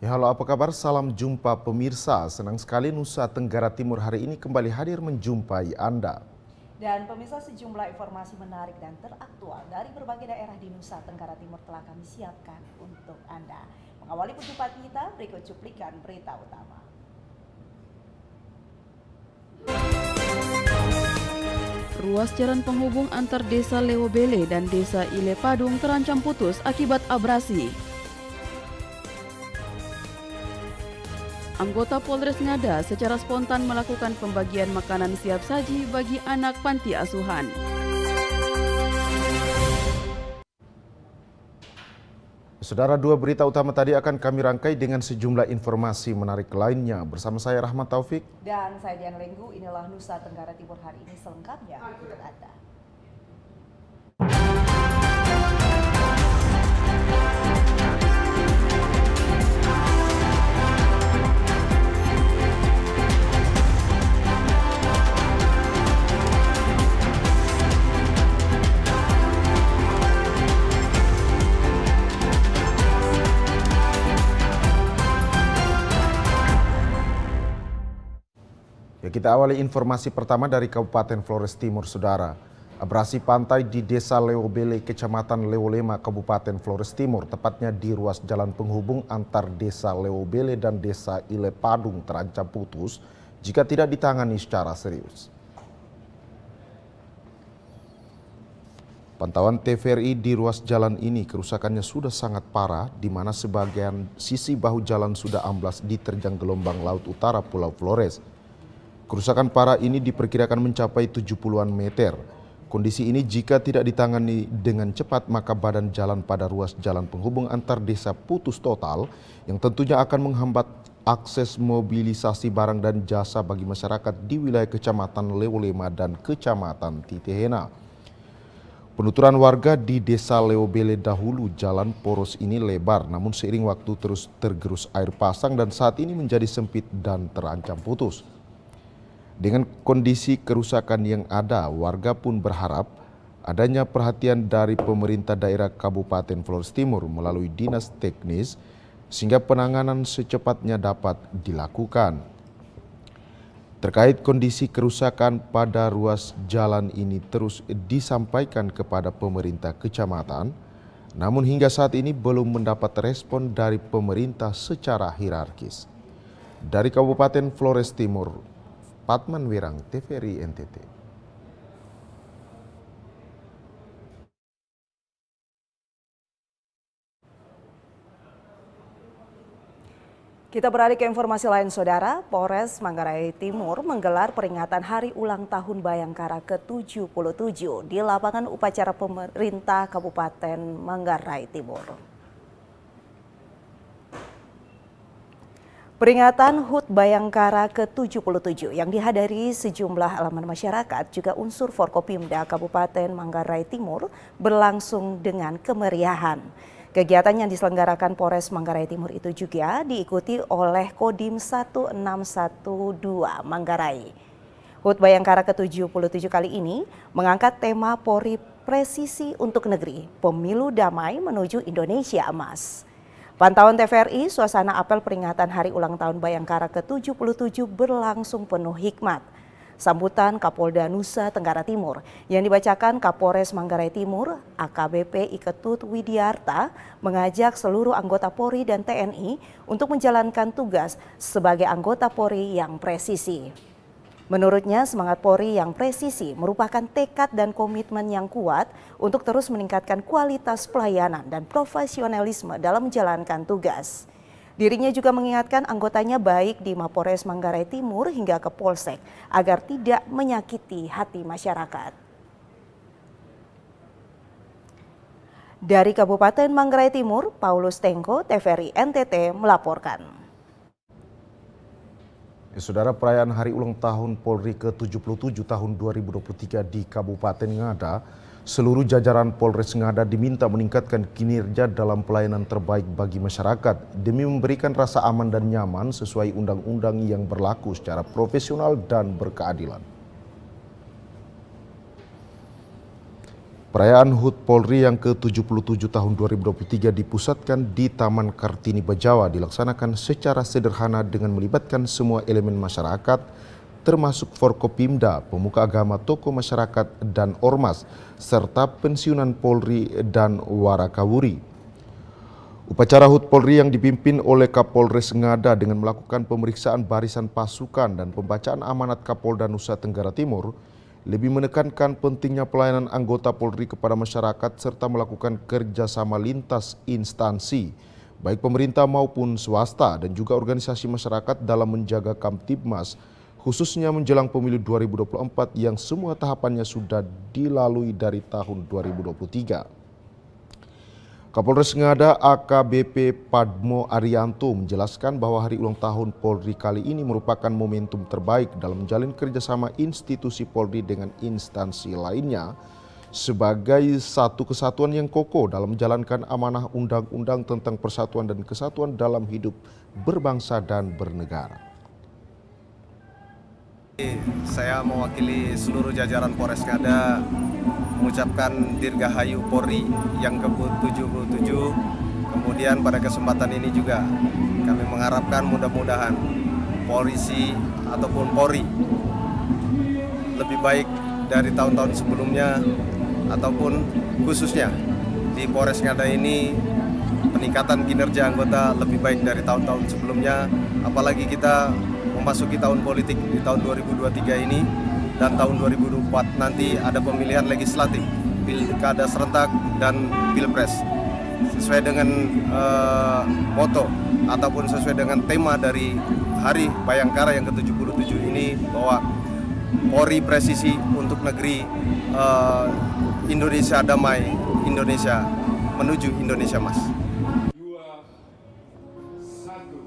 Ya, halo, apa kabar? Salam jumpa pemirsa. Senang sekali Nusa Tenggara Timur hari ini kembali hadir menjumpai Anda. Dan pemirsa, sejumlah informasi menarik dan teraktual dari berbagai daerah di Nusa Tenggara Timur telah kami siapkan untuk Anda. Mengawali perjumpaan kita, berikut cuplikan berita utama. Ruas jalan penghubung antar desa Lewobele dan desa Ile Padung terancam putus akibat abrasi. Anggota Polres Ngada secara spontan melakukan pembagian makanan siap saji bagi anak panti asuhan. Saudara, dua berita utama tadi akan kami rangkai dengan sejumlah informasi menarik lainnya. Bersama saya Rahmat Taufik. Dan saya Dian Lenggu, inilah Nusa Tenggara Timur hari ini selengkapnya untuk Anda. Ya, kita awali informasi pertama dari Kabupaten Flores Timur, Saudara. Abrasi pantai di Desa Lewobele, Kecamatan Lewolema, Kabupaten Flores Timur, tepatnya di ruas jalan penghubung antar Desa Lewobele dan Desa Ile Padung terancam putus jika tidak ditangani secara serius. Pantauan TVRI di ruas jalan ini kerusakannya sudah sangat parah, di mana sebagian sisi bahu jalan sudah amblas diterjang gelombang laut utara Pulau Flores. Kerusakan parah ini diperkirakan mencapai 70-an meter. Kondisi ini jika tidak ditangani dengan cepat maka badan jalan pada ruas jalan penghubung antar desa putus total yang tentunya akan menghambat akses mobilisasi barang dan jasa bagi masyarakat di wilayah Kecamatan Lewolema dan Kecamatan Titihena. Penuturan warga di Desa Lewobele dahulu jalan poros ini lebar, namun seiring waktu terus tergerus air pasang dan saat ini menjadi sempit dan terancam putus. Dengan kondisi kerusakan yang ada, warga pun berharap adanya perhatian dari pemerintah daerah Kabupaten Flores Timur melalui dinas teknis sehingga penanganan secepatnya dapat dilakukan. Terkait kondisi kerusakan pada ruas jalan ini terus disampaikan kepada pemerintah kecamatan, namun hingga saat ini belum mendapat respon dari pemerintah secara hierarkis. Dari Kabupaten Flores Timur, Patman Wirang, TVRI NTT. Kita beralih ke informasi lain, Saudara. Polres Manggarai Timur menggelar peringatan Hari Ulang Tahun Bayangkara ke-77 di lapangan upacara pemerintah Kabupaten Manggarai Timur. Peringatan HUT Bayangkara ke-77 yang dihadiri sejumlah elemen masyarakat juga unsur Forkopimda Kabupaten Manggarai Timur berlangsung dengan kemeriahan. Kegiatan yang diselenggarakan Polres Manggarai Timur itu juga diikuti oleh Kodim 1612 Manggarai. HUT Bayangkara ke-77 kali ini mengangkat tema Polri Presisi untuk Negeri, Pemilu Damai Menuju Indonesia Emas. Pantauan TVRI, suasana apel peringatan Hari Ulang Tahun Bayangkara ke-77 berlangsung penuh hikmat. Sambutan Kapolda Nusa Tenggara Timur yang dibacakan Kapolres Manggarai Timur, AKBP Iketut Widiarta, mengajak seluruh anggota Polri dan TNI untuk menjalankan tugas sebagai anggota Polri yang presisi. Menurutnya, semangat Polri yang presisi merupakan tekad dan komitmen yang kuat untuk terus meningkatkan kualitas pelayanan dan profesionalisme dalam menjalankan tugas. Dirinya juga mengingatkan anggotanya baik di Mapolres Manggarai Timur hingga ke Polsek agar tidak menyakiti hati masyarakat. Dari Kabupaten Manggarai Timur, Paulus Tengko, TVRI NTT melaporkan. Saudara, perayaan Hari Ulang Tahun Polri ke-77 tahun 2023 di Kabupaten Ngada, seluruh jajaran Polres Ngada diminta meningkatkan kinerja dalam pelayanan terbaik bagi masyarakat demi memberikan rasa aman dan nyaman sesuai undang-undang yang berlaku secara profesional dan berkeadilan. Perayaan HUT Polri yang ke-77 tahun 2023 dipusatkan di Taman Kartini Bajawa dilaksanakan secara sederhana dengan melibatkan semua elemen masyarakat, termasuk Forkopimda, pemuka agama, tokoh masyarakat, dan ormas, serta pensiunan Polri dan Warakawuri. Upacara HUT Polri yang dipimpin oleh Kapolres Ngada dengan melakukan pemeriksaan barisan pasukan dan pembacaan amanat Kapolda Nusa Tenggara Timur lebih menekankan pentingnya pelayanan anggota Polri kepada masyarakat serta melakukan kerjasama lintas instansi, baik pemerintah maupun swasta dan juga organisasi masyarakat dalam menjaga Kamtibmas, khususnya menjelang pemilu 2024 yang semua tahapannya sudah dilalui dari tahun 2023. Kapolres Ngada AKBP Padmo Arianto menjelaskan bahwa hari ulang tahun Polri kali ini merupakan momentum terbaik dalam menjalin kerjasama institusi Polri dengan instansi lainnya sebagai satu kesatuan yang kokoh dalam menjalankan amanah undang-undang tentang persatuan dan kesatuan dalam hidup berbangsa dan bernegara. Saya mewakili seluruh jajaran Polres Ngada mengucapkan Dirgahayu Polri yang ke-77. Kemudian pada kesempatan ini juga kami mengharapkan mudah-mudahan polisi ataupun Polri lebih baik dari tahun-tahun sebelumnya, ataupun khususnya di Polres Ngada ini peningkatan kinerja anggota lebih baik dari tahun-tahun sebelumnya, apalagi kita memasuki tahun politik di tahun 2023 ini. Dan tahun 2024 nanti ada pemilihan legislatif, pilkada serentak dan pilpres. Sesuai dengan moto ataupun sesuai dengan tema dari Hari Bayangkara yang ke-77 ini, bahwa Polri presisi untuk negeri, Indonesia damai, Indonesia menuju Indonesia Mas.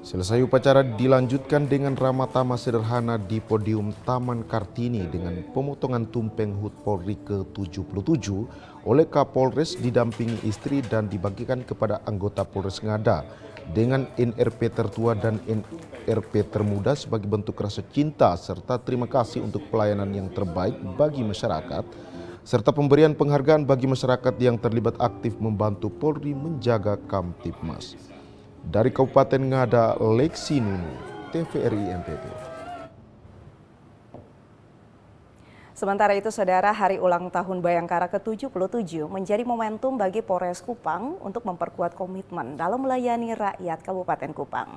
Selesai upacara dilanjutkan dengan ramatama sederhana di podium Taman Kartini dengan pemotongan tumpeng HUT Polri ke-77 oleh Kapolres didampingi istri dan dibagikan kepada anggota Polres Ngada dengan NRP tertua dan NRP termuda sebagai bentuk rasa cinta serta terima kasih untuk pelayanan yang terbaik bagi masyarakat serta pemberian penghargaan bagi masyarakat yang terlibat aktif membantu Polri menjaga Kamtibmas. Dari Kabupaten Ngada, Lexi Nunu, TVRI NTT. Sementara itu, Saudara, hari ulang tahun Bayangkara ke-77 menjadi momentum bagi Polres Kupang untuk memperkuat komitmen dalam melayani rakyat Kabupaten Kupang.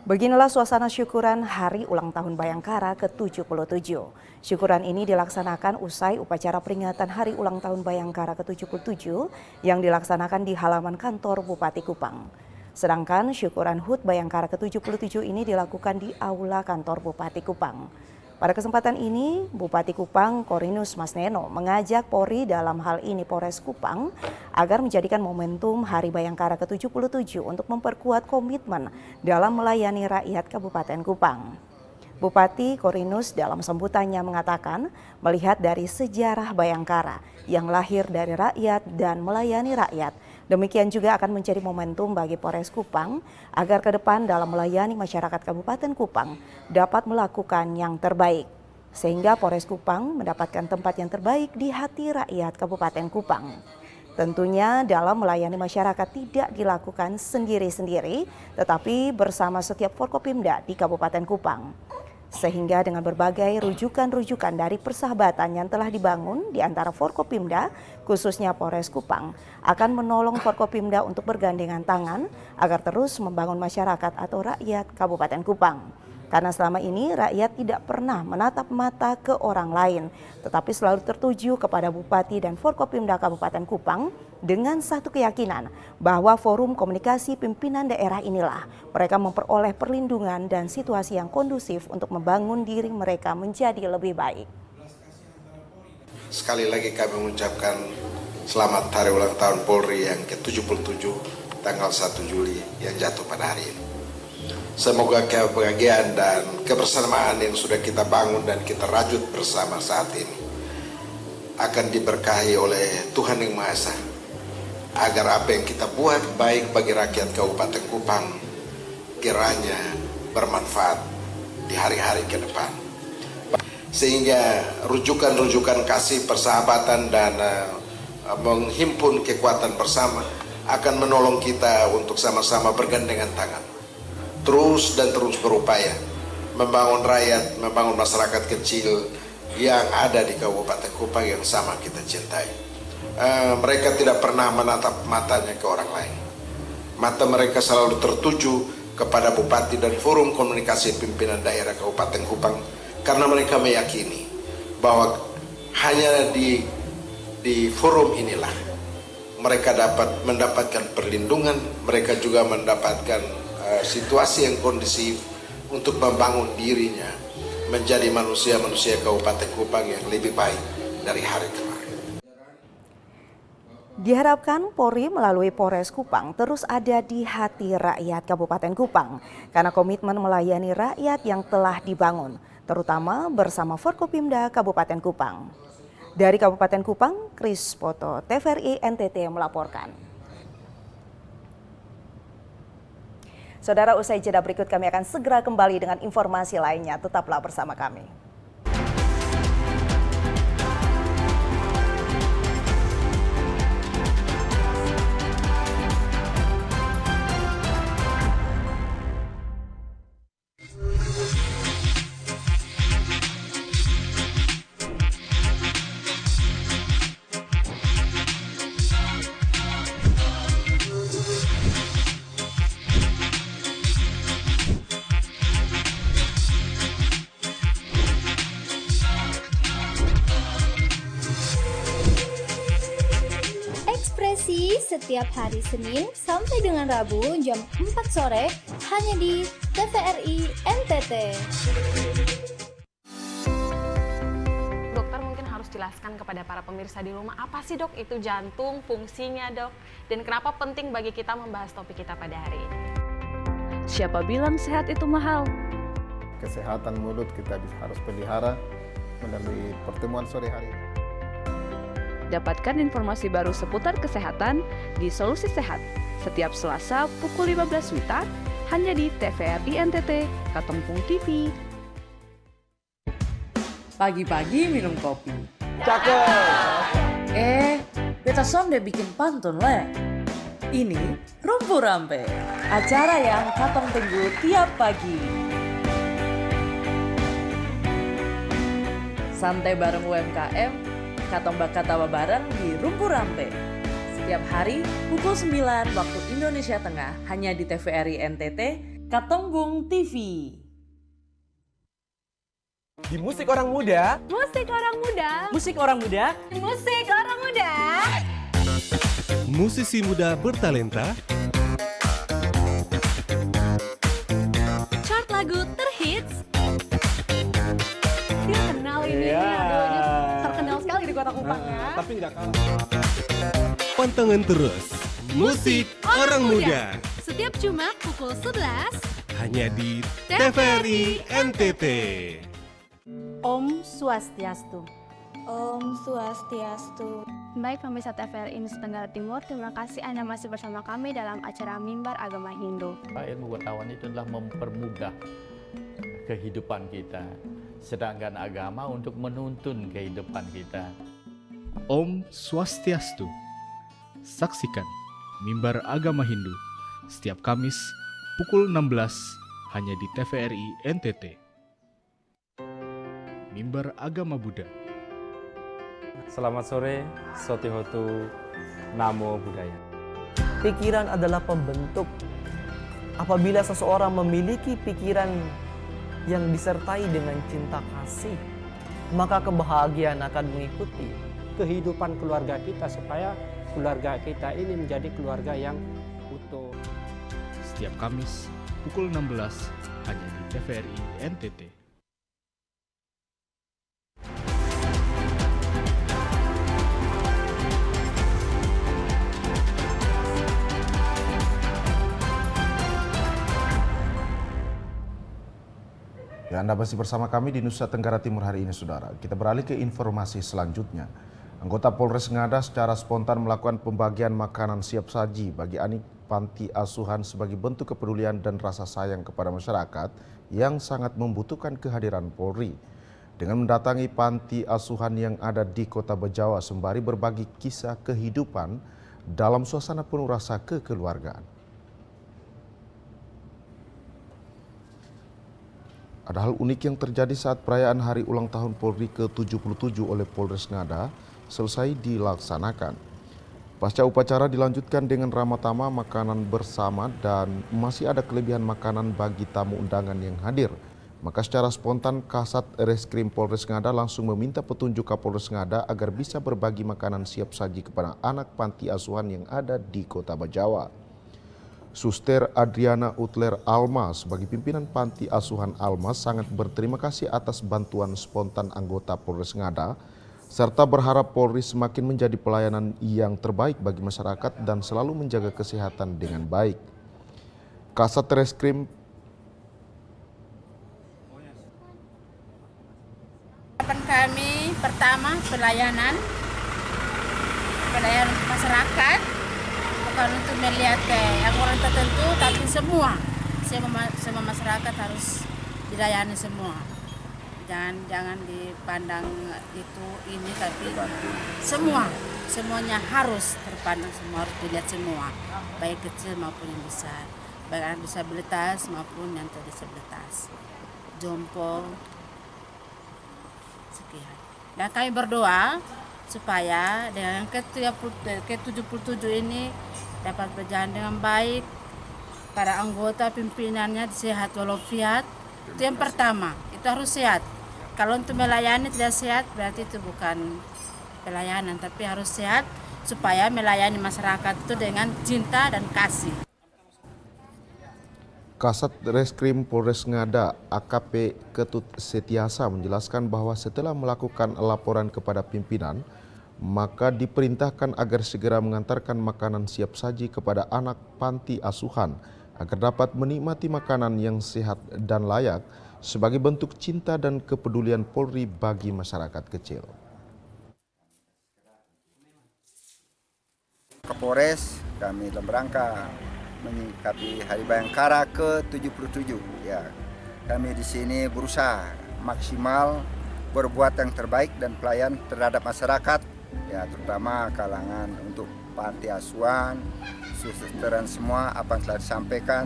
Beginilah suasana syukuran hari ulang tahun Bayangkara ke-77. Syukuran ini dilaksanakan usai upacara peringatan hari ulang tahun Bayangkara ke-77 yang dilaksanakan di halaman kantor Bupati Kupang. Sedangkan syukuran HUT Bayangkara ke-77 ini dilakukan di aula kantor Bupati Kupang. Pada kesempatan ini, Bupati Kupang Korinus Masneno mengajak Polri, dalam hal ini Polres Kupang, agar menjadikan momentum Hari Bayangkara ke-77 untuk memperkuat komitmen dalam melayani rakyat Kabupaten Kupang. Bupati Korinus dalam sambutannya mengatakan, melihat dari sejarah Bayangkara yang lahir dari rakyat dan melayani rakyat, demikian juga akan menjadi momentum bagi Polres Kupang agar ke depan dalam melayani masyarakat Kabupaten Kupang dapat melakukan yang terbaik. Sehingga Polres Kupang mendapatkan tempat yang terbaik di hati rakyat Kabupaten Kupang. Tentunya dalam melayani masyarakat tidak dilakukan sendiri-sendiri, tetapi bersama setiap Forkopimda di Kabupaten Kupang. Sehingga dengan berbagai rujukan-rujukan dari persahabatan yang telah dibangun di antara Forkopimda, khususnya Polres Kupang, akan menolong Forkopimda untuk bergandengan tangan agar terus membangun masyarakat atau rakyat Kabupaten Kupang. Karena selama ini rakyat tidak pernah menatap mata ke orang lain, tetapi selalu tertuju kepada Bupati dan Forkopimda Kabupaten Kupang dengan satu keyakinan bahwa forum komunikasi pimpinan daerah inilah mereka memperoleh perlindungan dan situasi yang kondusif untuk membangun diri mereka menjadi lebih baik. Sekali lagi kami mengucapkan selamat hari ulang tahun Polri yang ke-77 tanggal 1 Juli yang jatuh pada hari ini. Semoga kebahagiaan dan kebersamaan yang sudah kita bangun dan kita rajut bersama saat ini akan diberkahi oleh Tuhan Yang Maha Esa, agar apa yang kita buat baik bagi rakyat Kabupaten Kupang kiranya bermanfaat di hari-hari ke depan. sehingga rujukan-rujukan kasih persahabatan dan menghimpun kekuatan bersama akan menolong kita untuk sama-sama bergandengan tangan terus dan terus berupaya membangun rakyat, membangun masyarakat kecil yang ada di Kabupaten Kupang yang sama kita cintai. Mereka tidak pernah menatap matanya ke orang lain. Mata mereka selalu tertuju kepada Bupati dan Forum Komunikasi Pimpinan Daerah Kabupaten Kupang karena mereka meyakini bahwa hanya di forum inilah mereka dapat mendapatkan perlindungan, mereka juga mendapatkan situasi yang kondusif untuk membangun dirinya menjadi manusia-manusia Kabupaten Kupang yang lebih baik dari hari kemarin. Diharapkan Polri melalui Polres Kupang terus ada di hati rakyat Kabupaten Kupang karena komitmen melayani rakyat yang telah dibangun, terutama bersama Forkopimda Kabupaten Kupang. Dari Kabupaten Kupang, Kris Poto, TVRI NTT melaporkan. Saudara, usai jeda berikut kami akan segera kembali dengan informasi lainnya. Tetaplah bersama kami. Setiap hari Senin sampai dengan Rabu jam 4 sore hanya di TVRI NTT. Dokter mungkin harus jelaskan kepada para pemirsa di rumah apa sih dok itu jantung, fungsinya dok, dan kenapa penting bagi kita membahas topik kita pada hari ini. Siapa bilang sehat itu mahal? Kesehatan mulut kita harus pelihara melalui pertemuan sore hari ini. Dapatkan informasi baru seputar kesehatan di Solusi Sehat setiap Selasa pukul 15 WITA hanya di TVRI NTT Katongpung TV. Pagi-pagi minum kopi. Cakep. Beta sonde bikin pantun le. Ini Rumpu Rampe, acara yang katong tunggu tiap pagi. Santai bareng UMKM, katong bakal tawa bareng di Rumpu Rampe. Setiap hari pukul 9 waktu Indonesia Tengah hanya di TVRI NTT Katongbung TV. Di Musik Orang Muda. Musik Orang Muda. Musik Orang Muda. Musik Orang Muda. Musisi muda bertalenta. Chart lagu terhits. Dia kenal ini, aduh, terkenal sekali di Kota Kupang ya. Tapi nggak kalah. Pantengin terus Musik Orang Muda. Setiap Jumat pukul 11 hanya di TVRI NTT. Om Swastiastu. Om Swastiastu. Baik pemirsa TVRI Nusa Tenggara Timur, terima kasih Anda masih bersama kami dalam acara Mimbar Agama Hindu. Ilmu wartawan itu adalah mempermudah kehidupan kita, sedangkan agama untuk menuntun kehidupan kita. Om Swastiastu. Saksikan Mimbar Agama Hindu setiap Kamis pukul 16 hanya di TVRI NTT. Mimbar Agama Buddha. Selamat sore, Sotihotu Namo Buddhaya. Pikiran adalah pembentuk. Apabila seseorang memiliki pikiran yang disertai dengan cinta kasih, maka kebahagiaan akan mengikuti kehidupan keluarga kita supaya keluarga kita ini menjadi keluarga yang utuh. Setiap Kamis pukul 16 hanya di TVRI NTT. Ya, Anda masih bersama kami di Nusa Tenggara Timur hari ini, saudara. Kita beralih ke informasi selanjutnya. Anggota Polres Ngada secara spontan melakukan pembagian makanan siap saji bagi anak panti asuhan sebagai bentuk kepedulian dan rasa sayang kepada masyarakat yang sangat membutuhkan kehadiran Polri. dengan mendatangi panti asuhan yang ada di Kota Bejawa sembari berbagi kisah kehidupan dalam suasana penuh rasa kekeluargaan. Ada hal unik yang terjadi saat perayaan Hari Ulang Tahun Polri ke-77 oleh Polres Ngada selesai dilaksanakan. Pasca upacara dilanjutkan dengan ramah tamah, makanan bersama, dan masih ada kelebihan makanan bagi tamu undangan yang hadir. Maka secara spontan Kasat Reskrim Polres Ngada langsung meminta petunjuk Kapolres Ngada agar bisa berbagi makanan siap saji kepada anak panti asuhan yang ada di Kota Bejawa. Suster Adriana Utler Alma sebagai pimpinan panti asuhan Alma sangat berterima kasih atas bantuan spontan anggota Polres Ngada serta berharap Polri semakin menjadi pelayanan yang terbaik bagi masyarakat dan selalu menjaga kesehatan dengan baik. Kasat Reskrim kami pertama pelayanan masyarakat, bukan untuk melihat yang orang tertentu, tapi semua masyarakat harus dilayani semua. Jangan dipandang ini, tapi semuanya harus terpandang, semua harus dilihat semua, baik kecil maupun yang besar, baik anak disabilitas maupun yang tidak disabilitas, jompo, sekian. Dan kami berdoa supaya dengan ke-77 ini dapat berjalan dengan baik, para anggota pimpinannya sehat walafiat. Itu yang pertama, itu harus sehat. Kalau untuk melayani tidak sehat berarti itu bukan pelayanan, tapi harus sehat supaya melayani masyarakat itu dengan cinta dan kasih. Kasat Reskrim Polres Ngada AKP Ketut Setiasa menjelaskan bahwa setelah melakukan laporan kepada pimpinan, maka diperintahkan agar segera mengantarkan makanan siap saji kepada anak panti asuhan agar dapat menikmati makanan yang sehat dan layak sebagai bentuk cinta dan kepedulian Polri bagi masyarakat kecil. Kapolres kami dalam rangka menyikapi Hari Bayangkara ke-77. Ya, kami di sini berusaha maksimal berbuat yang terbaik dan pelayan terhadap masyarakat, ya terutama kalangan untuk panti asuhan, suster dan semua apa yang telah disampaikan.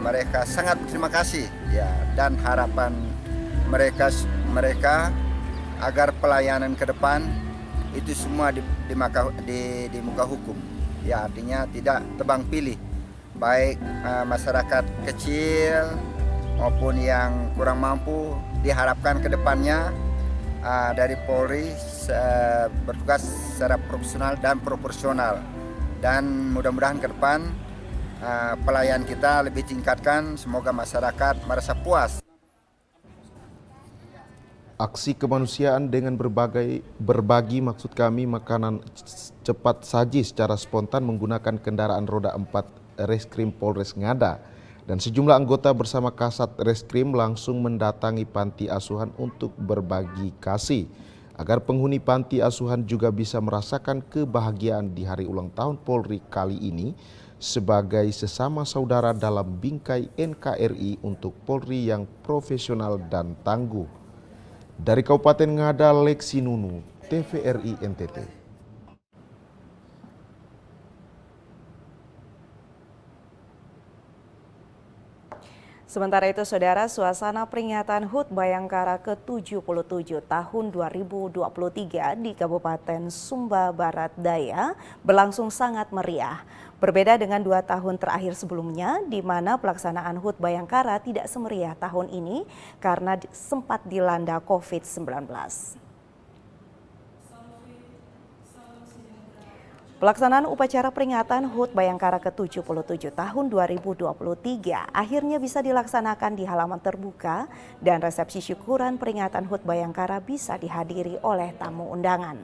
Mereka sangat berterima kasih, ya, dan harapan mereka agar pelayanan ke depan itu semua di muka hukum. Ya, artinya tidak tebang pilih, baik masyarakat kecil maupun yang kurang mampu. Diharapkan ke depannya dari Polri bertugas secara profesional dan proporsional, dan mudah-mudahan ke depan pelayan kita lebih tingkatkan, semoga masyarakat merasa puas. Aksi kemanusiaan dengan berbagi maksud kami makanan cepat saji secara spontan menggunakan kendaraan roda 4 Reskrim Polres Ngada dan sejumlah anggota bersama Kasat Reskrim langsung mendatangi panti asuhan untuk berbagi kasih agar penghuni panti asuhan juga bisa merasakan kebahagiaan di Hari Ulang Tahun Polri kali ini sebagai sesama saudara dalam bingkai NKRI untuk Polri yang profesional dan tangguh. Dari Kabupaten Ngada, Leksi Nunu, TVRI NTT. Sementara itu, Saudara, suasana peringatan HUT Bayangkara ke-77 tahun 2023 di Kabupaten Sumba Barat Daya berlangsung sangat meriah. Berbeda dengan 2 tahun terakhir sebelumnya, di mana pelaksanaan HUT Bayangkara tidak semeriah tahun ini karena sempat dilanda COVID-19. Pelaksanaan upacara peringatan HUT Bayangkara ke-77 tahun 2023 akhirnya bisa dilaksanakan di halaman terbuka dan resepsi syukuran peringatan HUT Bayangkara bisa dihadiri oleh tamu undangan.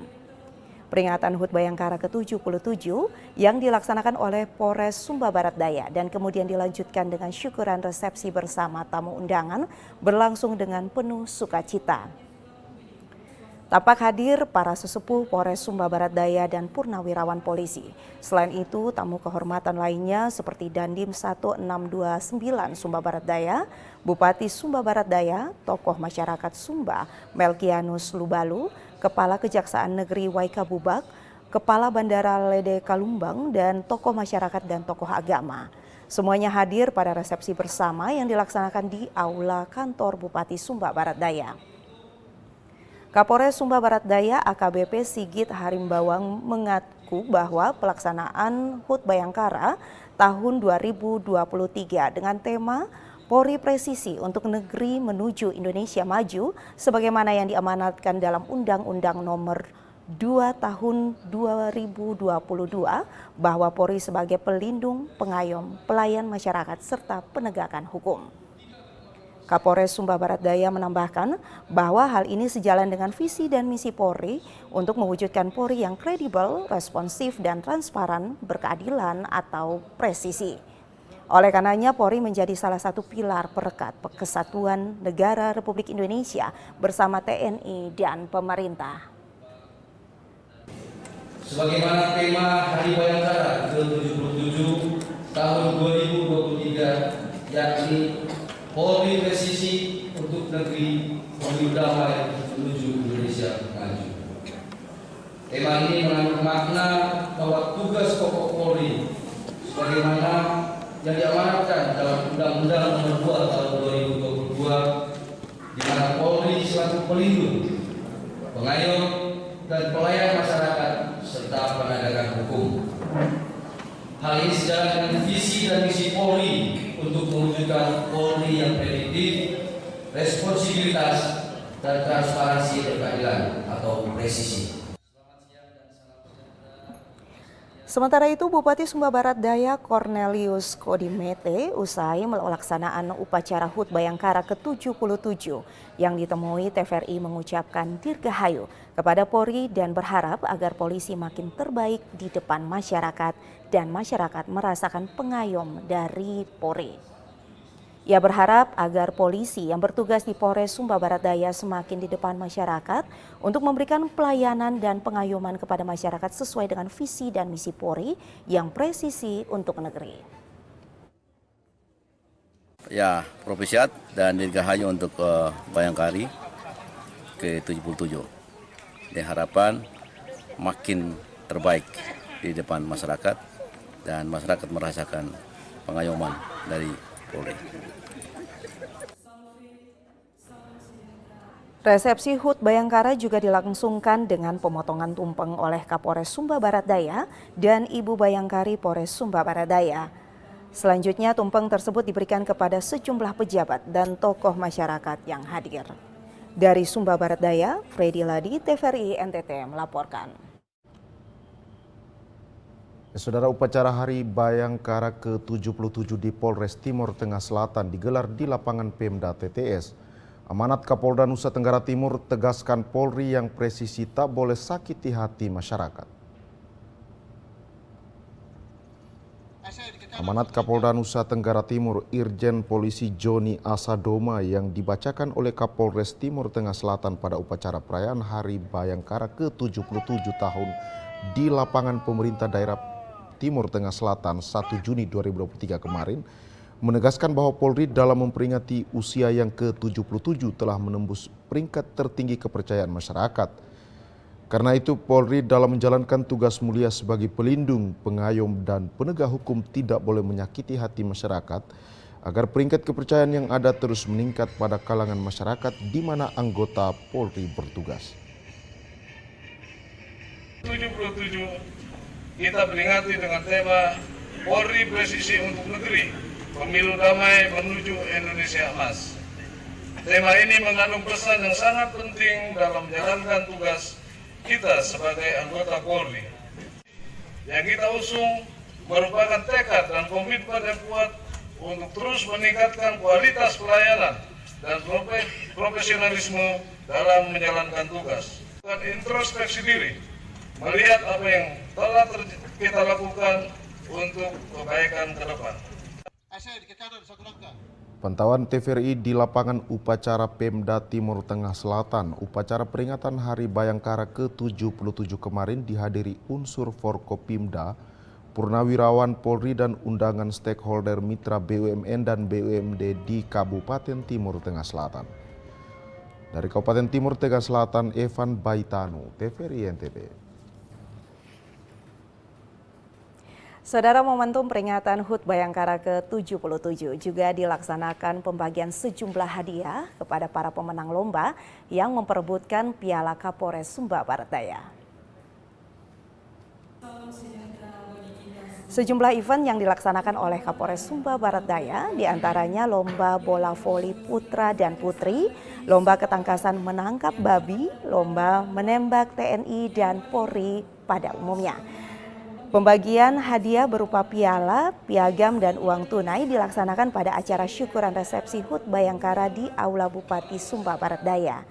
Peringatan HUT Bayangkara ke-77 yang dilaksanakan oleh Polres Sumba Barat Daya dan kemudian dilanjutkan dengan syukuran resepsi bersama tamu undangan berlangsung dengan penuh sukacita. Tampak hadir para sesepuh Polres Sumba Barat Daya dan purnawirawan polisi. Selain itu, tamu kehormatan lainnya seperti Dandim 1629 Sumba Barat Daya, Bupati Sumba Barat Daya, tokoh masyarakat Sumba, Melkianus Lubalu, Kepala Kejaksaan Negeri Waika Bubak, Kepala Bandara Lede Kalumbang, dan tokoh masyarakat dan tokoh agama. Semuanya hadir pada resepsi bersama yang dilaksanakan di Aula Kantor Bupati Sumba Barat Daya. Kapolres Sumba Barat Daya AKBP Sigit Harimbawang mengaku bahwa pelaksanaan HUT Bayangkara tahun 2023 dengan tema Polri Presisi untuk Negeri Menuju Indonesia Maju sebagaimana yang diamanatkan dalam Undang-Undang Nomor 2 Tahun 2022 bahwa Polri sebagai pelindung, pengayom, pelayan masyarakat serta penegakan hukum. Kapolres Sumba Barat Daya menambahkan bahwa hal ini sejalan dengan visi dan misi Polri untuk mewujudkan Polri yang kredibel, responsif, dan transparan, berkeadilan atau presisi. Oleh karenanya Polri menjadi salah satu pilar perekat kesatuan negara Republik Indonesia bersama TNI dan pemerintah. Sebagaimana tema Hari Bayangkara ke-77 tahun 2023 yakni Polri Presisi untuk Negeri Menuju Damai Menuju Indonesia Maju. Tema ini mengandung makna bahwa tugas pokok Polri sebagaimana yang diamanatkan dalam Undang-Undang Nomor 2 Tahun 2022 di mana Polri selaku pelindung, pengayom, dan pelayan masyarakat serta penegakan hukum. Hal ini sejalan dengan visi dan misi Polri untuk mewujudkan Polri yang prediktif, responsibilitas, dan transparansi berkeadilan atau presisi. Sementara itu, Bupati Sumba Barat Daya Cornelius Kodimete usai melaksanaan upacara HUT Bayangkara ke-77 yang ditemui TVRI mengucapkan dirgahayu kepada Polri dan berharap agar polisi makin terbaik di depan masyarakat dan masyarakat merasakan pengayom dari Polri. Ia berharap agar polisi yang bertugas di Polres Sumba Barat Daya semakin di depan masyarakat untuk memberikan pelayanan dan pengayoman kepada masyarakat sesuai dengan visi dan misi Polri yang presisi untuk negeri. Ya, propesiat dan dirgahayu untuk Bayangkari ke-77. Dengan harapan makin terbaik di depan masyarakat dan masyarakat merasakan pengayoman dari Polri. Resepsi HUT Bayangkara juga dilangsungkan dengan pemotongan tumpeng oleh Kapolres Sumba Barat Daya dan Ibu Bayangkari Polres Sumba Barat Daya. Selanjutnya tumpeng tersebut diberikan kepada sejumlah pejabat dan tokoh masyarakat yang hadir. Dari Sumba Barat Daya, Freddy Ladi, TVRI NTT melaporkan. Saudara, upacara Hari Bayangkara ke-77 di Polres Timur Tengah Selatan digelar di lapangan Pemda TTS. Amanat Kapolda Nusa Tenggara Timur tegaskan Polri yang presisi tak boleh sakiti hati masyarakat. Amanat Kapolda Nusa Tenggara Timur Irjen Polisi Joni Asadoma yang dibacakan oleh Kapolres Timur Tengah Selatan pada upacara perayaan Hari Bayangkara ke-77 tahun di lapangan pemerintah daerah Timur Tengah Selatan 1 Juni 2023 kemarin menegaskan bahwa Polri dalam memperingati usia yang ke-77 telah menembus peringkat tertinggi kepercayaan masyarakat. Karena itu Polri dalam menjalankan tugas mulia sebagai pelindung, pengayom, dan penegak hukum tidak boleh menyakiti hati masyarakat agar peringkat kepercayaan yang ada terus meningkat pada kalangan masyarakat di mana anggota Polri bertugas. 77 kita peringati dengan tema Polri Presisi untuk Negeri, Pemilu Damai Menuju Indonesia Emas. Tema ini mengandung pesan yang sangat penting dalam menjalankan tugas kita sebagai anggota Polri. Yang kita usung merupakan tekad dan komitmen yang kuat untuk terus meningkatkan kualitas pelayanan dan profesionalisme dalam menjalankan tugas. Introspeksi diri, melihat apa yang telah kita lakukan untuk kebaikan ke depan. Pantauan TVRI di lapangan upacara Pemda Timur Tengah Selatan. Upacara peringatan Hari Bayangkara ke-77 kemarin dihadiri unsur Forkopimda, Purnawirawan Polri dan undangan stakeholder mitra BUMN dan BUMD di Kabupaten Timur Tengah Selatan. Dari Kabupaten Timur Tengah Selatan, Evan Baitanu, TVRI NTT. Saudara, momentum peringatan HUT Bayangkara ke-77 juga dilaksanakan pembagian sejumlah hadiah kepada para pemenang lomba yang memperebutkan Piala Kapolres Sumba Barat Daya. Sejumlah event yang dilaksanakan oleh Kapolres Sumba Barat Daya, diantaranya lomba bola voli putra dan putri, lomba ketangkasan menangkap babi, lomba menembak TNI dan Polri pada umumnya. Pembagian hadiah berupa piala, piagam, dan uang tunai dilaksanakan pada acara syukuran resepsi HUT Bayangkara di Aula Bupati Sumba Barat Daya.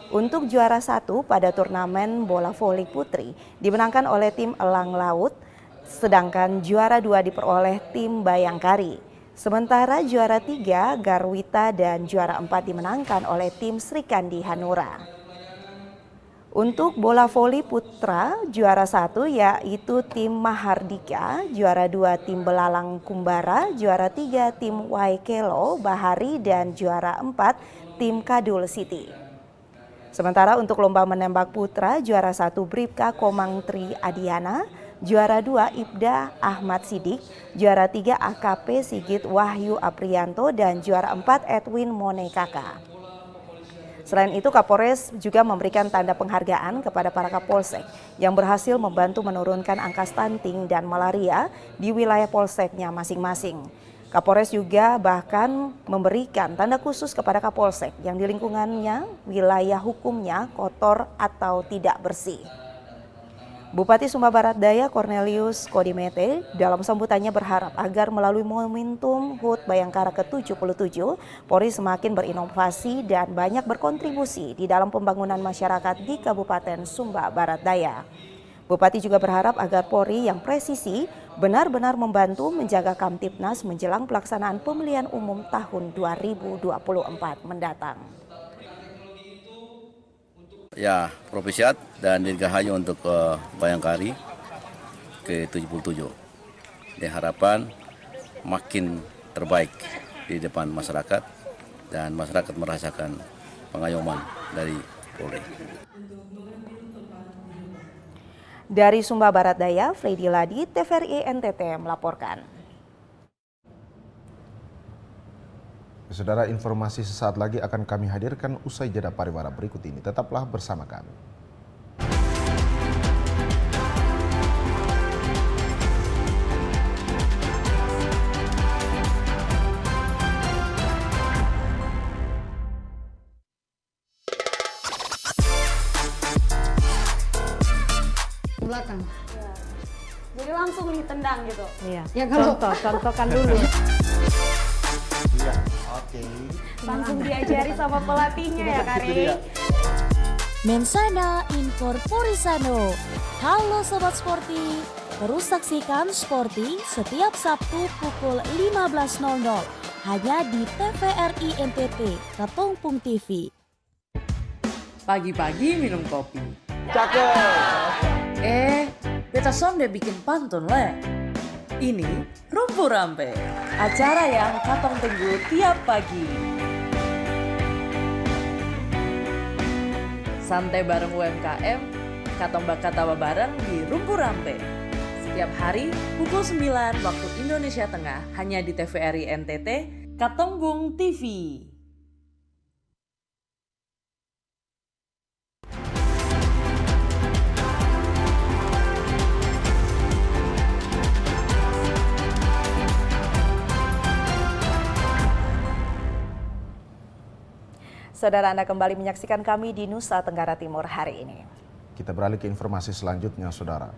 Untuk juara 1 pada turnamen bola voli putri dimenangkan oleh tim Elang Laut, sedangkan juara 2 diperoleh tim Bayangkari. Sementara juara 3 Garwita dan juara 4 dimenangkan oleh tim Srikandi Hanura. Untuk bola voli putra, juara 1 yaitu tim Mahardika, juara 2 tim Belalang Kumbara, juara 3 tim Waikelo Bahari, dan juara 4 tim Kadul City. Sementara untuk lomba menembak putra, juara 1 Bribka Komang Tri Adiana, juara 2 Ibda Ahmad Sidik, juara 3 AKP Sigit Wahyu Aprianto, dan juara 4 Edwin Monekaka. Selain itu, Kapolres juga memberikan tanda penghargaan kepada para Kapolsek yang berhasil membantu menurunkan angka stunting dan malaria di wilayah polseknya masing-masing. Kapolres juga bahkan memberikan tanda khusus kepada Kapolsek yang di lingkungannya wilayah hukumnya kotor atau tidak bersih. Bupati Sumba Barat Daya Cornelius Kodimete dalam sambutannya berharap agar melalui momentum HUT Bayangkara ke-77, Polri semakin berinovasi dan banyak berkontribusi di dalam pembangunan masyarakat di Kabupaten Sumba Barat Daya. Bupati juga berharap agar Polri yang presisi benar-benar membantu menjaga Kamtipnas menjelang pelaksanaan pemilihan umum tahun 2024 mendatang. Ya, Propesiat dan Dirgahayu untuk Bayangkari ke-77. Dan harapan makin terbaik di depan masyarakat dan masyarakat merasakan pengayoman dari Polri. Dari Sumba Barat Daya, Freddy Ladi, TVRI NTT melaporkan. Saudara, informasi sesaat lagi akan kami hadirkan usai jeda pariwara berikut ini. Tetaplah bersama kami. Belakang. Jadi langsung ditendang gitu. Iya. Ya kalau contohkan dulu. Iya, oke. Langsung diajari sama pelatihnya ya, Kari. Mensana Incorporisano. Halo Sobat Sporty, terus saksikan Sporty setiap Sabtu pukul 15.00 hanya di TVRI NTT, Katongpung TV. Pagi-pagi minum kopi. Cakep. Beta sonde bikin pantun le. Ini Rumpu Rampe, acara yang katong tunggu tiap pagi. Santai bareng UMKM, katong bakal tawa bareng di Rumpu Rampe. Setiap hari pukul 9 waktu Indonesia Tengah hanya di TVRI NTT, Katongbung TV. Saudara, Anda kembali menyaksikan kami di Nusa Tenggara Timur hari ini. Kita beralih ke informasi selanjutnya, Saudara.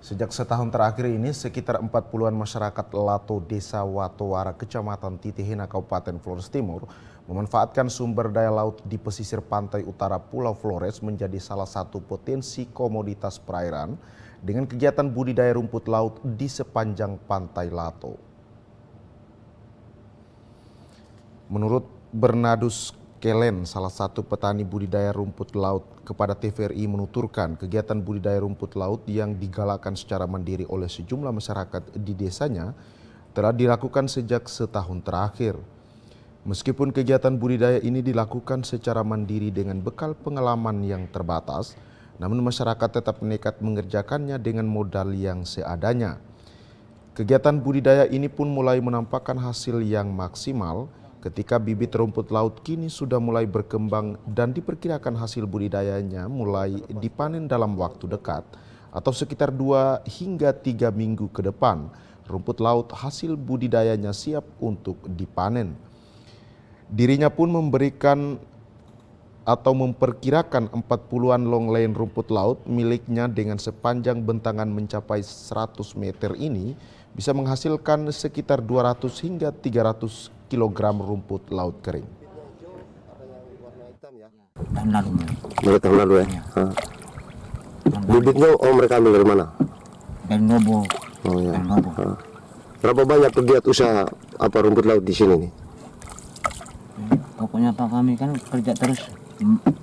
Sejak setahun terakhir ini, sekitar 40-an masyarakat Lato Desa Watowara, Kecamatan Titihina, Kabupaten Flores Timur, memanfaatkan sumber daya laut di pesisir pantai utara Pulau Flores menjadi salah satu potensi komoditas perairan dengan kegiatan budidaya rumput laut di sepanjang pantai Lato. Menurut Bernardus Kelen, salah satu petani budidaya rumput laut, kepada TVRI menuturkan kegiatan budidaya rumput laut yang digalakkan secara mandiri oleh sejumlah masyarakat di desanya telah dilakukan sejak setahun terakhir. Meskipun kegiatan budidaya ini dilakukan secara mandiri dengan bekal pengalaman yang terbatas, namun masyarakat tetap nekat mengerjakannya dengan modal yang seadanya. Kegiatan budidaya ini pun mulai menampakkan hasil yang maksimal ketika bibit rumput laut kini sudah mulai berkembang dan diperkirakan hasil budidayanya mulai dipanen dalam waktu dekat atau sekitar 2 hingga 3 minggu ke depan. Rumput laut hasil budidayanya siap untuk dipanen. Dirinya pun memberikan atau memperkirakan 40-an longline rumput laut miliknya dengan sepanjang bentangan mencapai 100 meter ini bisa menghasilkan sekitar 200 hingga 300 kg rumput laut kering. Tahun lalu ya? Bibitnya mereka ambil dari mana? Dari Nobo. Oh ya. Berapa banyak pegiat usaha rumput laut di sini nih? Pokoknya Pak, kami kan kerja terus,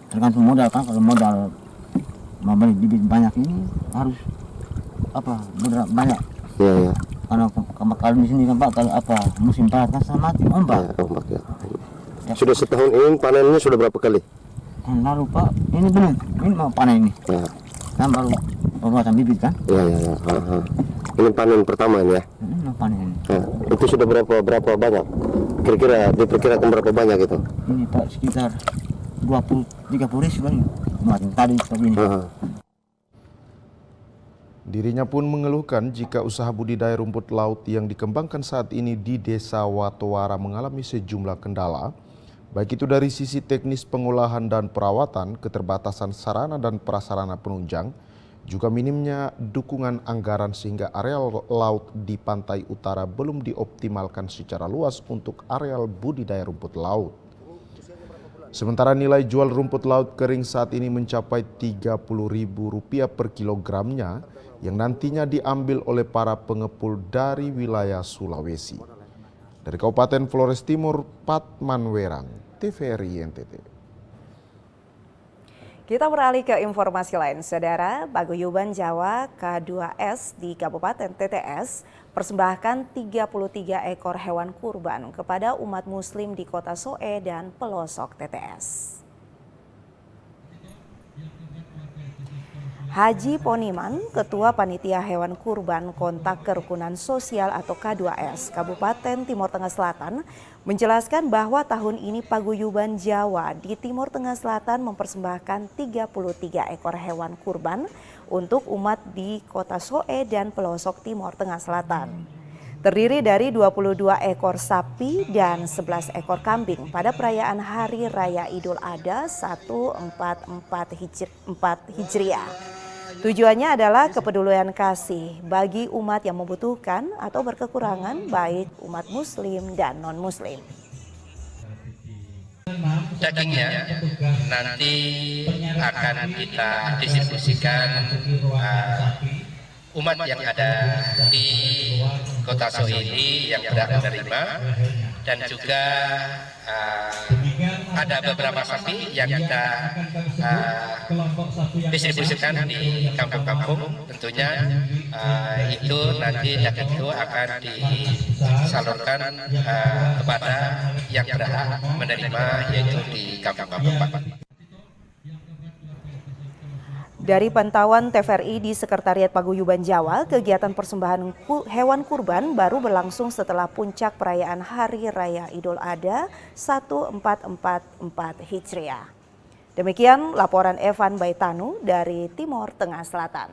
tergantung modal kan. Kalau modal mau beli bibit banyak ini harus modal banyak. Iya ya. Karena kalau di sini kan Pak, kalau musim panas kan sama mati ombak. Ya, ombak ya. Sudah setahun ini panennya sudah berapa kali? Tahun lalu Pak, ini belum, ini mau panen ini. Ya. Kan baru pembuatan bibit kan? Iya. Ini panen pertama ini ya? Mau panen. Ya. Itu sudah berapa banyak? Kira-kira diperkirakan berapa banyak itu? Ini Pak sekitar 20-30 ribu lagi. Tadi begini. Dirinya pun mengeluhkan jika usaha budidaya rumput laut yang dikembangkan saat ini di Desa Watowara mengalami sejumlah kendala, baik itu dari sisi teknis pengolahan dan perawatan, keterbatasan sarana dan prasarana penunjang, juga minimnya dukungan anggaran sehingga areal laut di pantai utara belum dioptimalkan secara luas untuk areal budidaya rumput laut. Sementara nilai jual rumput laut kering saat ini mencapai Rp30.000 per kilogramnya yang nantinya diambil oleh para pengepul dari wilayah Sulawesi. Dari Kabupaten Flores Timur, Patman Werang, TVRI NTT. Kita beralih ke informasi lain, Saudara. Paguyuban Jawa K2S di Kabupaten TTS persembahkan 33 ekor hewan kurban kepada umat muslim di Kota Soe dan pelosok TTS. Haji Poniman, Ketua Panitia Hewan Kurban Kontak Kerukunan Sosial atau K2S Kabupaten Timur Tengah Selatan, menjelaskan bahwa tahun ini Paguyuban Jawa di Timur Tengah Selatan mempersembahkan 33 ekor hewan kurban untuk umat di Kota Soe dan pelosok Timur Tengah Selatan. Terdiri dari 22 ekor sapi dan 11 ekor kambing pada perayaan Hari Raya Idul Adha 1444 Hijriah. Tujuannya adalah kepedulian kasih bagi umat yang membutuhkan atau berkekurangan, baik umat muslim dan non-muslim. Dagingnya nanti akan kita distribusikan umat yang ada di Kota Soe ini yang berhak menerima, dan juga ada beberapa sapi yang kita distribusikan di kampung-kampung. Tentunya itu nanti daging itu akan disalurkan kepada yang berhak menerima, yaitu di kampung-kampung. Dari pantauan TVRI di Sekretariat Paguyuban Jawa, kegiatan persembahan hewan kurban baru berlangsung setelah puncak perayaan Hari Raya Idul Adha 1444 Hijriah. Demikian laporan Evan Baitanu dari Timur Tengah Selatan.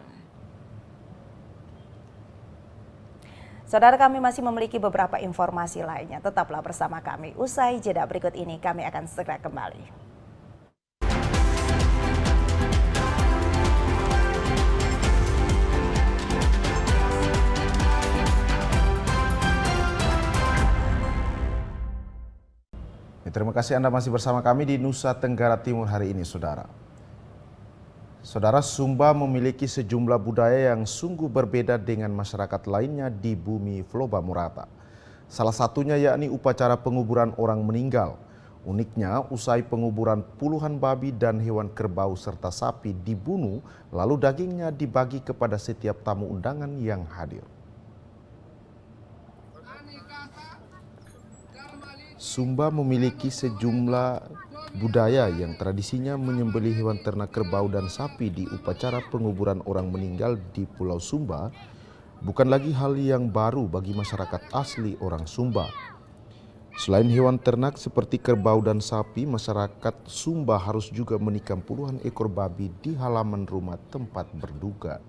Saudara, kami masih memiliki beberapa informasi lainnya. Tetaplah bersama kami. Usai jeda berikut ini kami akan segera kembali. Terima kasih Anda masih bersama kami di Nusa Tenggara Timur hari ini, Saudara. Saudara, Sumba memiliki sejumlah budaya yang sungguh berbeda dengan masyarakat lainnya di bumi Floba Murata. Salah satunya yakni upacara penguburan orang meninggal. Uniknya, usai penguburan puluhan babi dan hewan kerbau serta sapi dibunuh, lalu dagingnya dibagi kepada setiap tamu undangan yang hadir. Sumba memiliki sejumlah budaya yang tradisinya menyembelih hewan ternak kerbau dan sapi di upacara penguburan orang meninggal di Pulau Sumba bukan lagi hal yang baru bagi masyarakat asli orang Sumba. Selain hewan ternak seperti kerbau dan sapi, masyarakat Sumba harus juga menikam puluhan ekor babi di halaman rumah tempat berduka.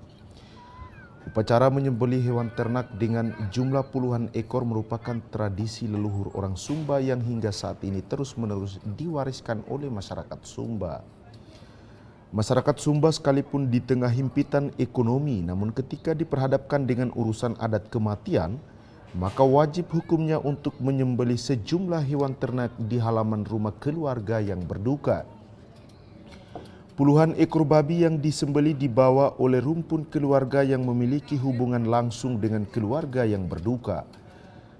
Upacara menyembelih hewan ternak dengan jumlah puluhan ekor merupakan tradisi leluhur orang Sumba yang hingga saat ini terus-menerus diwariskan oleh masyarakat Sumba. Masyarakat Sumba sekalipun di tengah himpitan ekonomi, namun ketika diperhadapkan dengan urusan adat kematian, maka wajib hukumnya untuk menyembelih sejumlah hewan ternak di halaman rumah keluarga yang berduka. Puluhan ekor babi yang disembelih dibawa oleh rumpun keluarga yang memiliki hubungan langsung dengan keluarga yang berduka.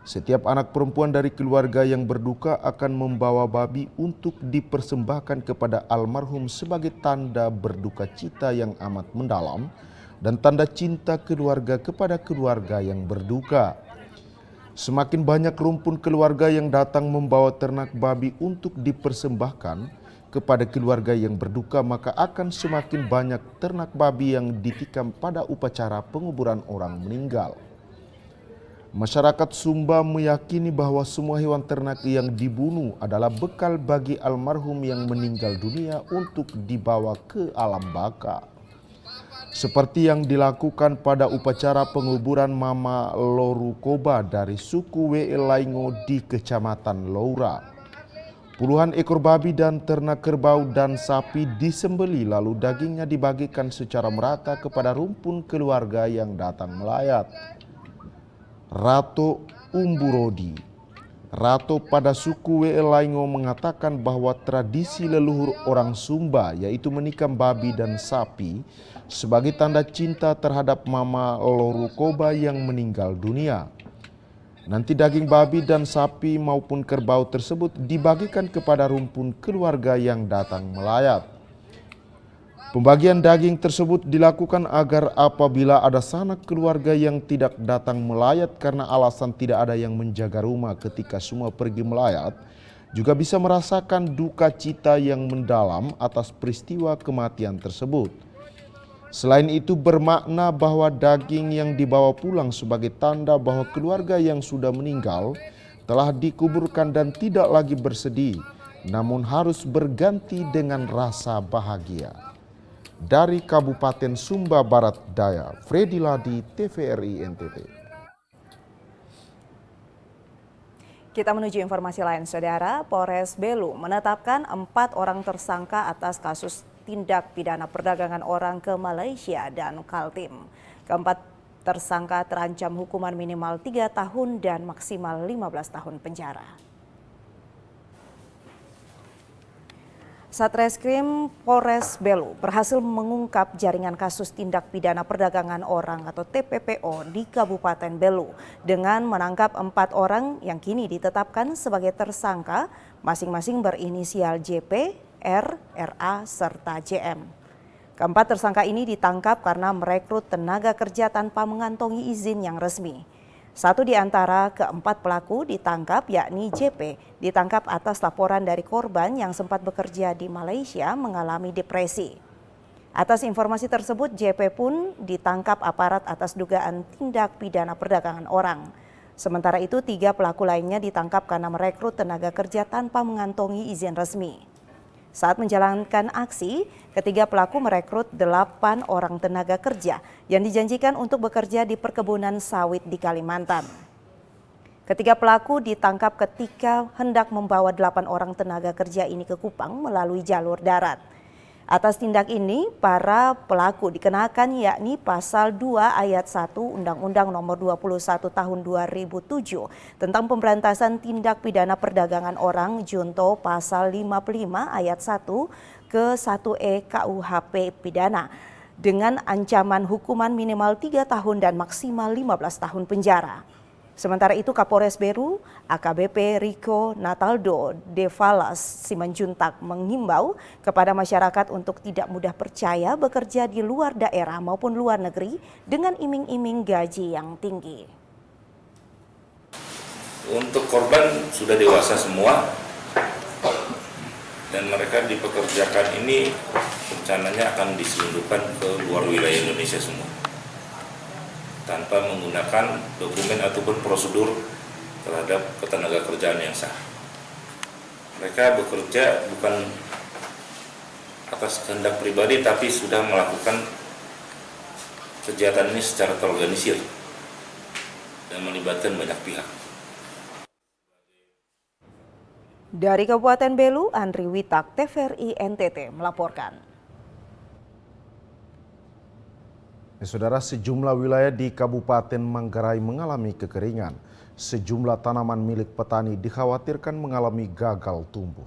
Setiap anak perempuan dari keluarga yang berduka akan membawa babi untuk dipersembahkan kepada almarhum sebagai tanda berduka cita yang amat mendalam dan tanda cinta keluarga kepada keluarga yang berduka. Semakin banyak rumpun keluarga yang datang membawa ternak babi untuk dipersembahkan kepada keluarga yang berduka, maka akan semakin banyak ternak babi yang ditikam pada upacara penguburan orang meninggal. Masyarakat Sumba meyakini bahwa semua hewan ternak yang dibunuh adalah bekal bagi almarhum yang meninggal dunia untuk dibawa ke alam baka. Seperti yang dilakukan pada upacara penguburan Mama Lorukoba dari suku We Laingo di Kecamatan Loura. Puluhan ekor babi dan ternak kerbau dan sapi disembelih lalu dagingnya dibagikan secara merata kepada rumpun keluarga yang datang melayat. Rato Umburodi, Rato pada suku We Laingo mengatakan bahwa tradisi leluhur orang Sumba yaitu menikam babi dan sapi sebagai tanda cinta terhadap Mama Lorukoba yang meninggal dunia. Nanti daging babi dan sapi maupun kerbau tersebut dibagikan kepada rumpun keluarga yang datang melayat. Pembagian daging tersebut dilakukan agar apabila ada sanak keluarga yang tidak datang melayat karena alasan tidak ada yang menjaga rumah ketika semua pergi melayat, juga bisa merasakan duka cita yang mendalam atas peristiwa kematian tersebut. Selain itu bermakna bahwa daging yang dibawa pulang sebagai tanda bahwa keluarga yang sudah meninggal telah dikuburkan dan tidak lagi bersedih, namun harus berganti dengan rasa bahagia. Dari Kabupaten Sumba Barat Daya, Freddy Ladi, TVRI NTT. Kita menuju informasi lain, Saudara. Polres Belu menetapkan 4 orang tersangka atas kasus tindak pidana perdagangan orang ke Malaysia dan Kaltim. Keempat tersangka terancam hukuman minimal 3 tahun dan maksimal 15 tahun penjara. Satreskrim Polres Belu berhasil mengungkap jaringan kasus tindak pidana perdagangan orang atau TPPO di Kabupaten Belu dengan menangkap 4 orang yang kini ditetapkan sebagai tersangka masing-masing berinisial JP, R, RA, serta JM. Keempat tersangka ini ditangkap karena merekrut tenaga kerja tanpa mengantongi izin yang resmi. Satu di antara keempat pelaku ditangkap yakni JP, ditangkap atas laporan dari korban yang sempat bekerja di Malaysia mengalami depresi. Atas informasi tersebut, JP pun ditangkap aparat atas dugaan tindak pidana perdagangan orang. Sementara itu, 3 pelaku lainnya ditangkap karena merekrut tenaga kerja tanpa mengantongi izin resmi. Saat menjalankan aksi, ketiga pelaku merekrut 8 orang tenaga kerja yang dijanjikan untuk bekerja di perkebunan sawit di Kalimantan. Ketiga pelaku ditangkap ketika hendak membawa 8 orang tenaga kerja ini ke Kupang melalui jalur darat. Atas tindak ini, para pelaku dikenakan yakni Pasal 2 Ayat 1 Undang-Undang Nomor 21 Tahun 2007 tentang pemberantasan tindak pidana perdagangan orang junto Pasal 55 Ayat 1 ke 1E KUHP pidana dengan ancaman hukuman minimal 3 tahun dan maksimal 15 tahun penjara. Sementara itu Kapolres Beru, AKBP Rico Nataldo de Valas Simanjuntak mengimbau kepada masyarakat untuk tidak mudah percaya bekerja di luar daerah maupun luar negeri dengan iming-iming gaji yang tinggi. Untuk korban sudah dewasa semua dan mereka dipekerjakan ini rencananya akan diselundupkan ke luar wilayah Indonesia semua, tanpa menggunakan dokumen ataupun prosedur terhadap ketenaga kerjaan yang sah. Mereka bekerja bukan atas kehendak pribadi, tapi sudah melakukan kegiatan ini secara terorganisir dan melibatkan banyak pihak. Dari Kabupaten Belu, Andri Witak, TVRI NTT melaporkan. Saudara, sejumlah wilayah di Kabupaten Manggarai mengalami kekeringan. Sejumlah tanaman milik petani dikhawatirkan mengalami gagal tumbuh.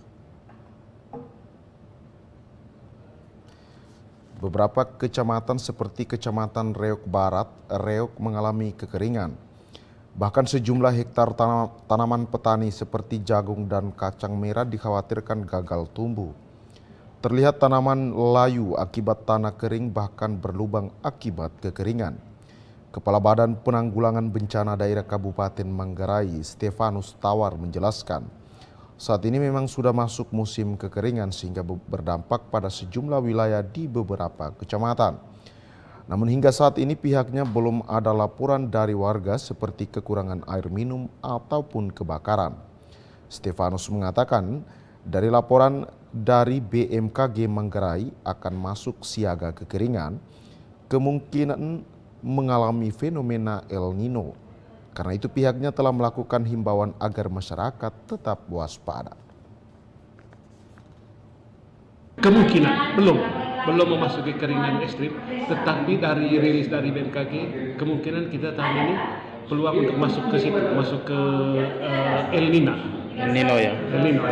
Beberapa kecamatan seperti Kecamatan Reok Barat, Reok mengalami kekeringan. Bahkan sejumlah hektar tanaman petani seperti jagung dan kacang merah dikhawatirkan gagal tumbuh. Terlihat tanaman layu akibat tanah kering bahkan berlubang akibat kekeringan. Kepala Badan Penanggulangan Bencana Daerah Kabupaten Manggarai, Stefanus Tawar menjelaskan, saat ini memang sudah masuk musim kekeringan sehingga berdampak pada sejumlah wilayah di beberapa kecamatan. Namun hingga saat ini pihaknya belum ada laporan dari warga seperti kekurangan air minum ataupun kebakaran. Stefanus mengatakan, dari laporan dari BMKG Manggarai akan masuk siaga kekeringan, kemungkinan mengalami fenomena El Nino. Karena itu pihaknya telah melakukan himbauan agar masyarakat tetap waspada. Kemungkinan belum memasuki kekeringan ekstrim, tetapi dari rilis dari BMKG kemungkinan kita tahun ini peluang untuk masuk ke situ, masuk ke El Nino. El Nino ya. El Nino.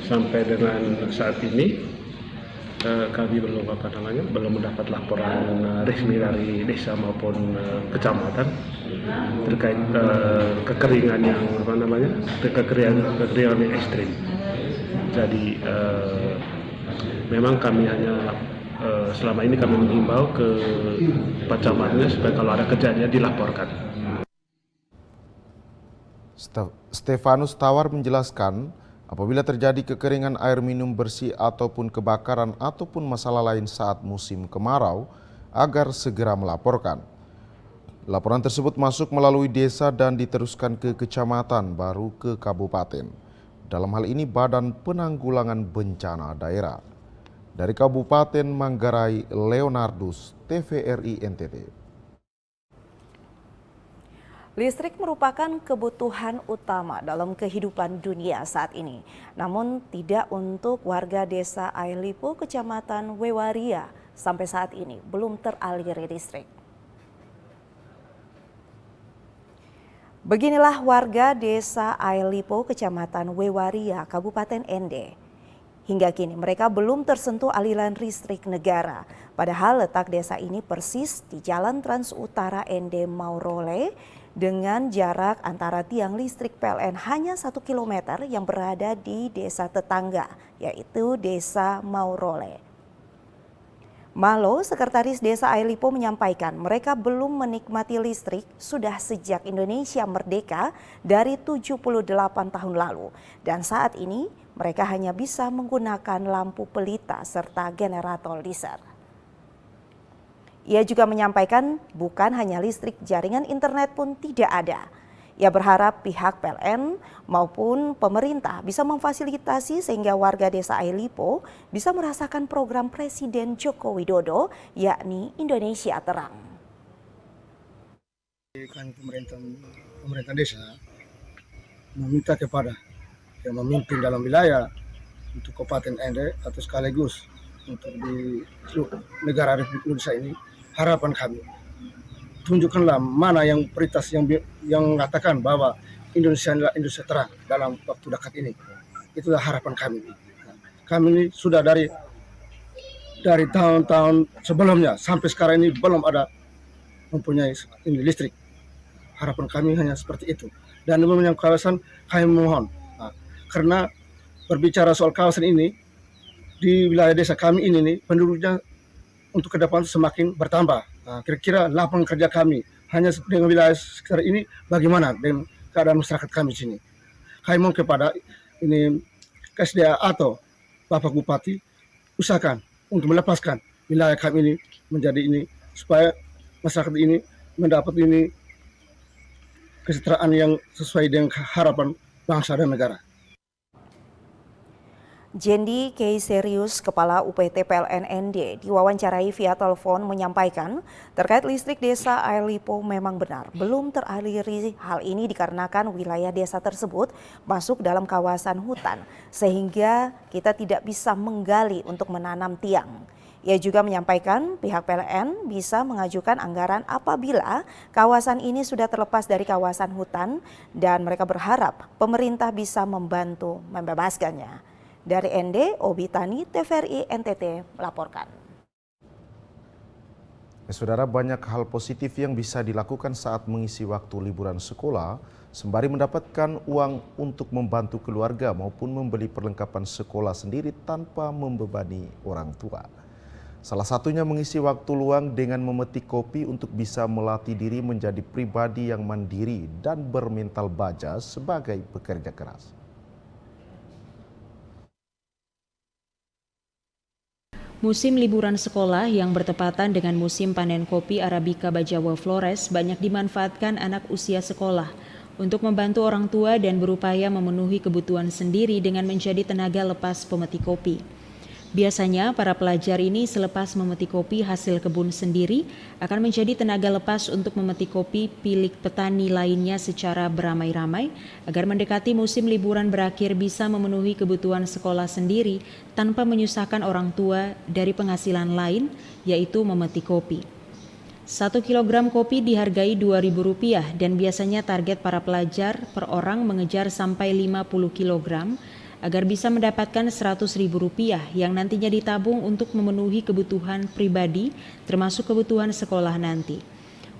Sampai dengan saat ini kami belum mendapat laporan resmi dari desa maupun kecamatan terkait kekeringan yang kekeringan yang ekstrim. Jadi memang kami hanya selama ini kami menghimbau ke camatnya supaya kalau ada kejadian dilaporkan. Stefanus Tawar menjelaskan, apabila terjadi kekeringan air minum bersih ataupun kebakaran ataupun masalah lain saat musim kemarau, agar segera melaporkan. Laporan tersebut masuk melalui desa dan diteruskan ke kecamatan baru ke kabupaten. Dalam hal ini Badan Penanggulangan Bencana Daerah. Dari Kabupaten Manggarai, Leonardus, TVRI NTT. Listrik merupakan kebutuhan utama dalam kehidupan dunia saat ini. Namun tidak untuk warga desa Ailipo, Kecamatan Wewaria. Sampai saat ini belum teraliri listrik. Beginilah warga desa Ailipo, Kecamatan Wewaria, Kabupaten Ende. Hingga kini mereka belum tersentuh aliran listrik negara. Padahal letak desa ini persis di Jalan Trans Utara Ende Maurole dengan jarak antara tiang listrik PLN hanya 1 km yang berada di desa tetangga, yaitu Desa Maurole. Malo, Sekretaris Desa Ailipo menyampaikan mereka belum menikmati listrik sudah sejak Indonesia merdeka dari 78 tahun lalu. Dan saat ini mereka hanya bisa menggunakan lampu pelita serta generator diesel. Ia juga menyampaikan bukan hanya listrik, jaringan internet pun tidak ada. Ia berharap pihak PLN maupun pemerintah bisa memfasilitasi sehingga warga desa Ailipo bisa merasakan program Presiden Joko Widodo, yakni Indonesia Terang. Pemerintah desa meminta kepada yang memimpin dalam wilayah untuk Kabupaten Ende atau sekaligus untuk di seluruh negara Republik Indonesia ini, harapan kami tunjukkanlah mana yang prioritas yang mengatakan bahwa Indonesia adalah Indonesia terang dalam waktu dekat ini. Itulah harapan kami. Kami ini sudah dari tahun-tahun sebelumnya sampai sekarang ini belum ada mempunyai ini listrik. Harapan kami hanya seperti itu. Dan menyangkut kawasan kami memohon, karena berbicara soal kawasan ini di wilayah desa kami ini nih, penduduknya untuk ke depan semakin bertambah. Kira-kira lapangan kerja kami hanya dengan wilayah sekitar ini, bagaimana dengan keadaan masyarakat kami di sini? Kami mohon kepada ini KSDA atau Bapak Bupati usahakan untuk melepaskan wilayah kami ini menjadi ini, supaya masyarakat ini mendapat ini kesejahteraan yang sesuai dengan harapan bangsa dan negara. Jendi K. Serius, Kepala UPT PLN ND, diwawancarai via telepon menyampaikan terkait listrik desa Air Lipo memang benar belum teraliri. Hal ini dikarenakan wilayah desa tersebut masuk dalam kawasan hutan sehingga kita tidak bisa menggali untuk menanam tiang. Ia juga menyampaikan pihak PLN bisa mengajukan anggaran apabila kawasan ini sudah terlepas dari kawasan hutan dan mereka berharap pemerintah bisa membantu membebaskannya. Dari ND, Obi Tani, TVRI NTT melaporkan. Saudara, banyak hal positif yang bisa dilakukan saat mengisi waktu liburan sekolah, sembari mendapatkan uang untuk membantu keluarga maupun membeli perlengkapan sekolah sendiri tanpa membebani orang tua. Salah satunya mengisi waktu luang dengan memetik kopi untuk bisa melatih diri menjadi pribadi yang mandiri dan bermental baja sebagai pekerja keras. Musim liburan sekolah yang bertepatan dengan musim panen kopi Arabica Bajawa Flores banyak dimanfaatkan anak usia sekolah untuk membantu orang tua dan berupaya memenuhi kebutuhan sendiri dengan menjadi tenaga lepas pemetik kopi. Biasanya para pelajar ini selepas memetik kopi hasil kebun sendiri akan menjadi tenaga lepas untuk memetik kopi pilik petani lainnya secara beramai-ramai agar mendekati musim liburan berakhir bisa memenuhi kebutuhan sekolah sendiri tanpa menyusahkan orang tua dari penghasilan lain, yaitu memetik kopi. 1 kilogram kopi dihargai Rp2.000 dan biasanya target para pelajar per orang mengejar sampai 50 kilogram agar bisa mendapatkan Rp100.000 yang nantinya ditabung untuk memenuhi kebutuhan pribadi termasuk kebutuhan sekolah nanti.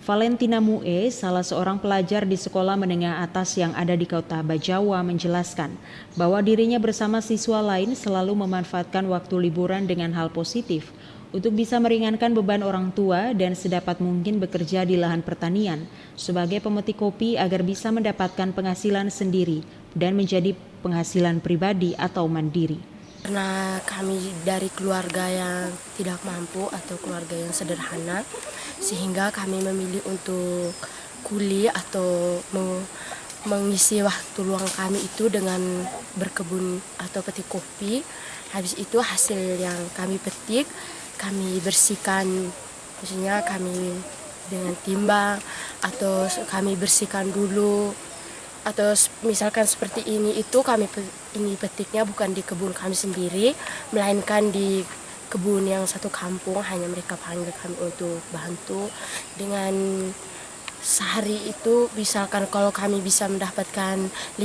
Valentina Mue, salah seorang pelajar di sekolah menengah atas yang ada di Kota Bajawa, menjelaskan bahwa dirinya bersama siswa lain selalu memanfaatkan waktu liburan dengan hal positif untuk bisa meringankan beban orang tua dan sedapat mungkin bekerja di lahan pertanian sebagai pemetik kopi agar bisa mendapatkan penghasilan sendiri dan menjadi penghasilan pribadi atau mandiri. Karena kami dari keluarga yang tidak mampu atau keluarga yang sederhana, sehingga kami memilih untuk kuli atau mengisi waktu luang kami itu dengan berkebun atau petik kopi. Habis itu hasil yang kami petik, kami bersihkan, maksudnya kami dengan timbang atau kami bersihkan dulu. Atau misalkan seperti ini itu kami ini petiknya bukan di kebun kami sendiri, melainkan di kebun yang satu kampung, hanya mereka panggil kami untuk bantu. Dengan sehari itu misalkan kalau kami bisa mendapatkan 50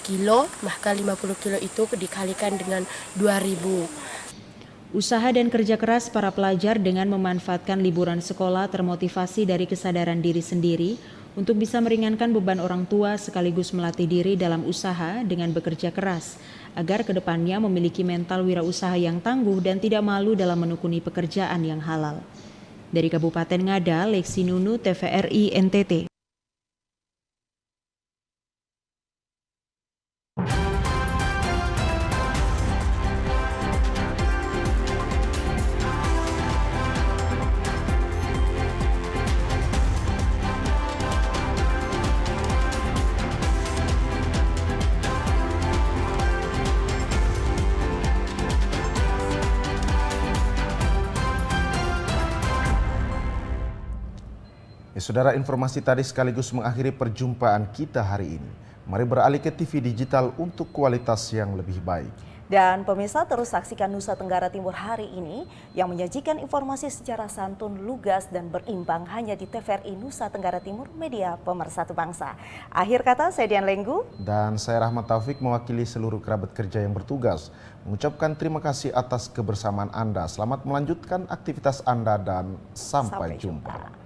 kilo, maka 50 kilo itu dikalikan dengan 2.000. Usaha dan kerja keras para pelajar dengan memanfaatkan liburan sekolah termotivasi dari kesadaran diri sendiri untuk bisa meringankan beban orang tua sekaligus melatih diri dalam usaha dengan bekerja keras agar kedepannya memiliki mental wirausaha yang tangguh dan tidak malu dalam menekuni pekerjaan yang halal. Dari Kabupaten Ngada, Lexi Nunu, TVRI NTT. Saudara, informasi tadi sekaligus mengakhiri perjumpaan kita hari ini. Mari beralih ke TV digital untuk kualitas yang lebih baik. Dan pemirsa, terus saksikan Nusa Tenggara Timur hari ini yang menyajikan informasi secara santun, lugas, dan berimbang hanya di TVRI Nusa Tenggara Timur, media pemersatu bangsa. Akhir kata, saya Dian Lenggu. Dan saya Rahmat Taufik mewakili seluruh kerabat kerja yang bertugas. Mengucapkan terima kasih atas kebersamaan Anda. Selamat melanjutkan aktivitas Anda dan sampai jumpa.